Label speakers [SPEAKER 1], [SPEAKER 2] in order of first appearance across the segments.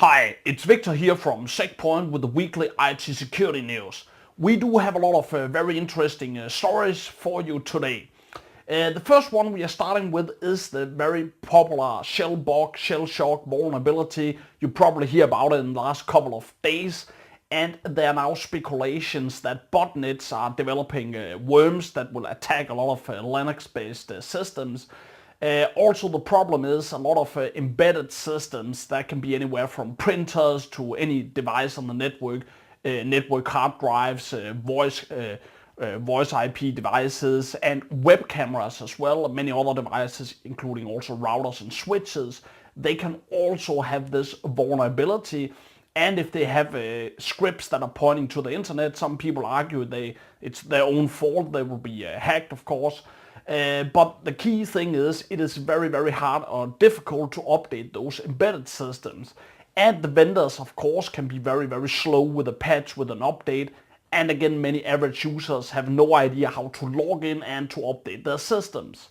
[SPEAKER 1] Hi, it's Victor here from SecPoint with the weekly IT security news. We do have a lot of very interesting stories for you today. The first one we are starting with is the very popular Shellshock Vulnerability. You probably hear about it in the last couple of days. And there are now speculations that botnets are developing worms that will attack a lot of Linux-based systems. Also, the problem is a lot of embedded systems that can be anywhere from printers to any device on the network hard drives, voice IP devices, and web cameras as well, many other devices, including also routers and switches. They can also have this vulnerability. And if they have scripts that are pointing to the internet, some people argue it's their own fault. They will be hacked, of course. But the key thing is it is very, very hard or difficult to update those embedded systems. And the vendors, of course, can be very, very slow with a patch, with an update. And again, many average users have no idea how to log in and to update their systems.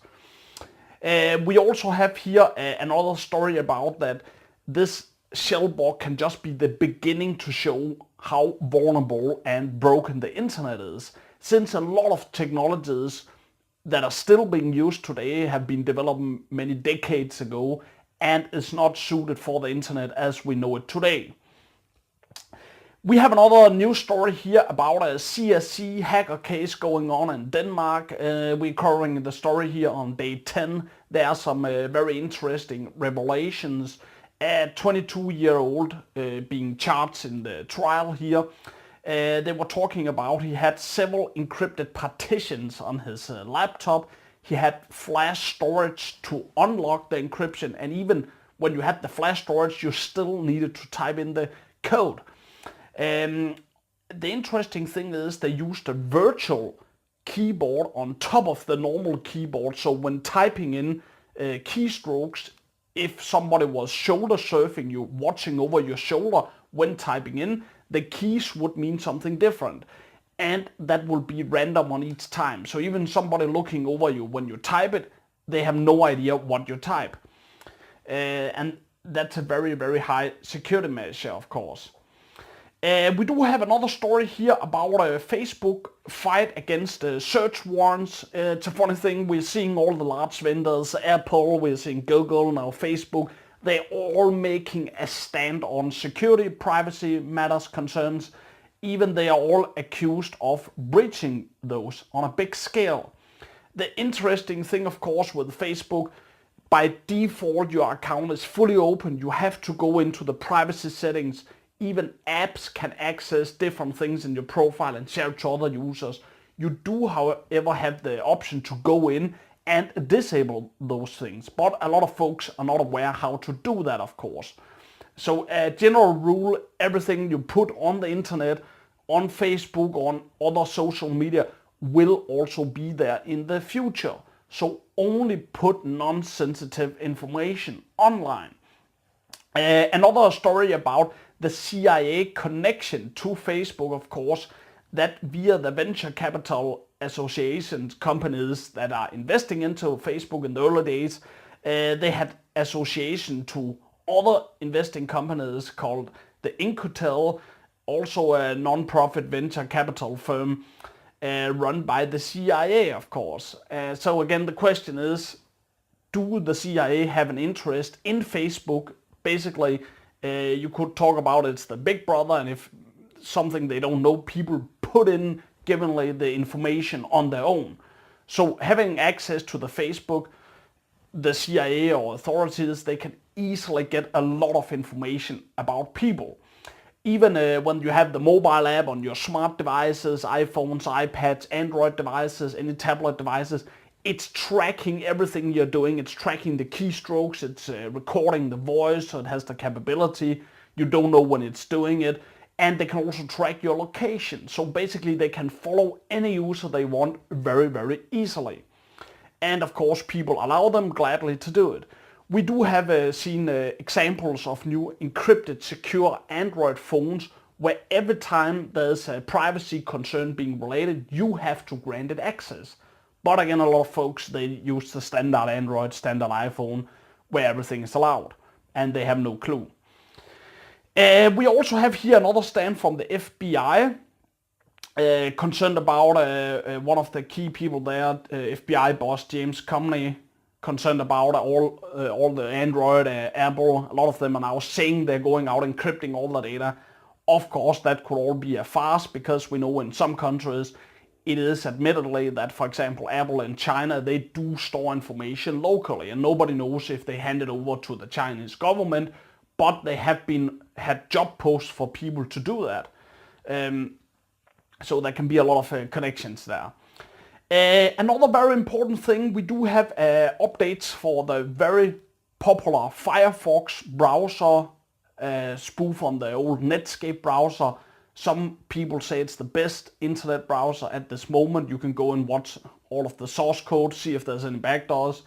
[SPEAKER 1] We also have here another story about that this Shellball can just be the beginning to show how vulnerable and broken the internet is, since a lot of technologies that are still being used today have been developed many decades ago and is not suited for the internet as we know it today. We have another news story here about a CSC Hacker Case going on in Denmark. We're covering the story here on day 10. There are some very interesting revelations. A 22-year-old being charged in the trial here. They were talking about he had several encrypted partitions on his laptop. He had flash storage to unlock the encryption, and even when you had the flash storage, you still needed to type in the code. The interesting thing is they used a virtual keyboard on top of the normal keyboard, so when typing in keystrokes, if somebody was shoulder surfing you, watching over your shoulder when typing in, the keys would mean something different. And that will be random on each time. So even somebody looking over you when you type it, they have no idea what you type. And that's a very, very high security measure, of course. We do have another story here about a Facebook fight against search warrants. It's a funny thing, we're seeing all the large vendors, Apple, we're seeing Google, now Facebook, they're all making a stand on security, privacy matters, concerns. Even they are all accused of breaching those on a big scale. The interesting thing, of course, with Facebook, by default your account is fully open. You have to go into the privacy settings. Even apps can access different things in your profile and share it to other users. You do, however, have the option to go in and disable those things. But a lot of folks are not aware how to do that, of course. So a general rule, everything you put on the internet, on Facebook, on other social media, will also be there in the future. So only put non-sensitive information online. Another story about the CIA connection to Facebook, of course, that via the venture capital associations, companies that are investing into Facebook in the early days, they had association to other investing companies called the Encrypted, also a non-profit venture capital firm run by the CIA, of course. So again, the question is, do the CIA have an interest in Facebook? Basically, you could talk about it's the big brother, and if something they don't know, people put in givenly the information on their own. So having access to the Facebook, the CIA or authorities, they can easily get a lot of information about people. Even when you have the mobile app on your smart devices, iPhones, iPads, Android devices, any tablet devices, it's tracking everything you're doing. It's tracking the keystrokes, it's recording the voice, so it has the capability. You don't know when it's doing it. And they can also track your location. So basically they can follow any user they want very, very easily. And of course people allow them gladly to do it. We do have seen examples of new encrypted secure Android phones where every time there's a privacy concern being related, you have to grant it access. But again, a lot of folks, they use the standard Android, standard iPhone, where everything is allowed, and they have no clue. We also have here another stand from the FBI, concerned about one of the key people there, FBI boss James Comey, concerned about all the Android, Apple. A lot of them are now saying they're going out encrypting all the data. Of course, that could all be a farce, because we know in some countries it is admittedly that, for example, Apple in China, they do store information locally, and nobody knows if they hand it over to the Chinese government, but they have had job posts for people to do that. So there can be a lot of connections there. Another very important thing, we do have updates for the very popular Firefox browser, spoof on the old Netscape browser. Some people say it's the best internet browser at this moment. You can go and watch all of the source code, see if there's any backdoors.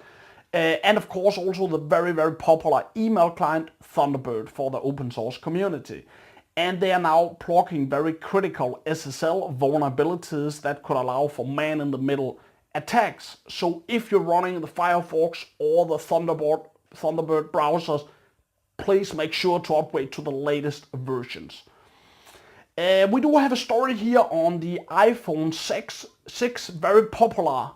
[SPEAKER 1] And of course also the very, very popular email client Thunderbird for the open source community. And they are now plugging very critical SSL vulnerabilities that could allow for man-in-the-middle attacks. So if you're running the Firefox or the Thunderbird browsers, please make sure to upgrade to the latest versions. We do have a story here on the iPhone 6, very popular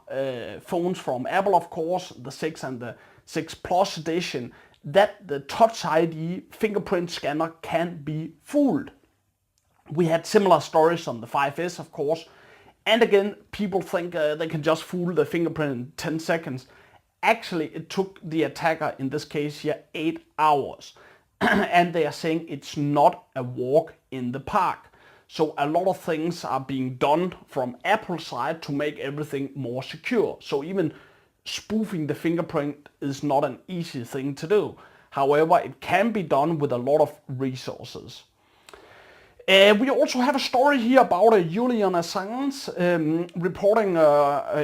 [SPEAKER 1] phones from Apple, of course, the 6 and the 6 Plus edition, that the Touch ID fingerprint scanner can be fooled. We had similar stories on the 5S, of course, and again, people think they can just fool the fingerprint in 10 seconds. Actually, it took the attacker, in this case here, 8 hours. And they are saying it's not a walk in the park. So a lot of things are being done from Apple's side to make everything more secure. So even spoofing the fingerprint is not an easy thing to do. However, it can be done with a lot of resources. We also have a story here about Julian Assange reporting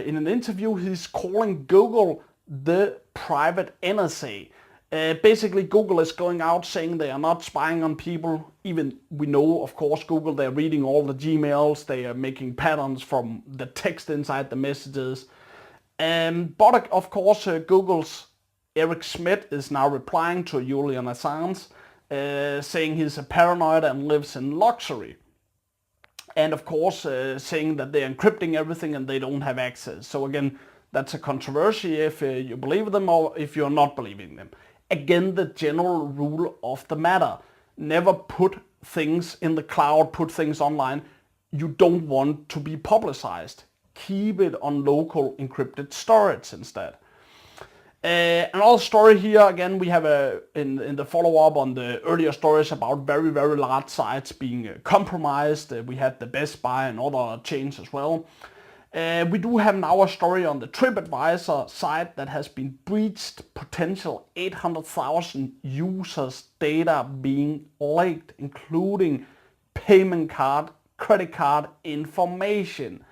[SPEAKER 1] in an interview. He's calling Google the private NSA. Basically, Google is going out saying they are not spying on people. Even we know, of course, Google, they're reading all the Gmails. They are making patterns from the text inside the messages. But of course, Google's Eric Schmidt is now replying to Julian Assange, saying he's a paranoid and lives in luxury. And of course, saying that they're encrypting everything and they don't have access. So again, that's a controversy if you believe them or if you're not believing them. Again, the general rule of the matter. Never put things in the cloud, put things online you don't want to be publicized. Keep it on local encrypted storage instead. Another story here, again, we have in the follow-up on the earlier stories about very, very large sites being compromised. We had the Best Buy and other chains as well. We do have now a story on the TripAdvisor site that has been breached, potential 800,000 users' data being leaked, including payment card, credit card information.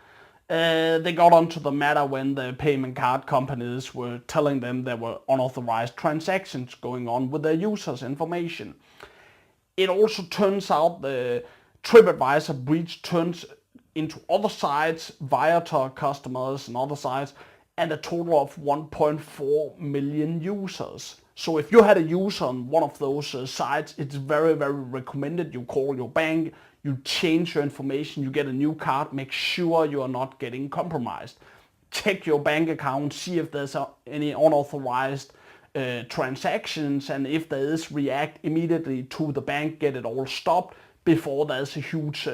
[SPEAKER 1] They got onto the matter when the payment card companies were telling them there were unauthorized transactions going on with their users' information. It also turns out the TripAdvisor breach turns into other sites, Viator customers and other sites, and a total of 1.4 million users. So if you had a user on one of those sites, it's very, very recommended you call your bank, you change your information, you get a new card, make sure you are not getting compromised. Check your bank account, see if there's any unauthorized transactions, and if there is, react immediately to the bank, get it all stopped before there's a huge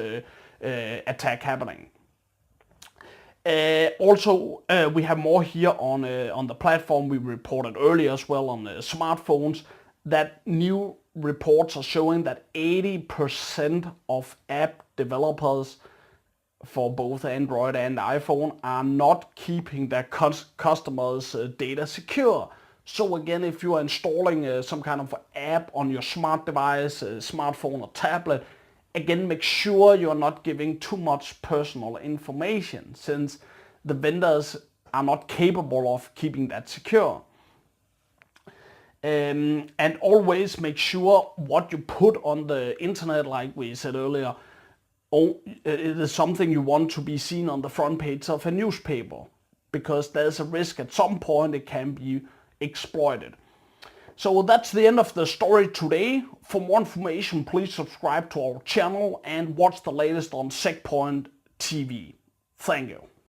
[SPEAKER 1] attack happening. Also, we have more here on the platform. We reported earlier as well on the smartphones that new reports are showing that 80% of app developers for both Android and iPhone are not keeping their customers' data secure. So again, if you are installing some kind of app on your smart device, smartphone or tablet, again, make sure you are not giving too much personal information, since the vendors are not capable of keeping that secure. And always make sure what you put on the internet, like we said earlier, it is something you want to be seen on the front page of a newspaper, because there's a risk at some point it can be exploited. So that's the end of the story today. For more information, please subscribe to our channel and watch the latest on SecPoint TV. Thank you.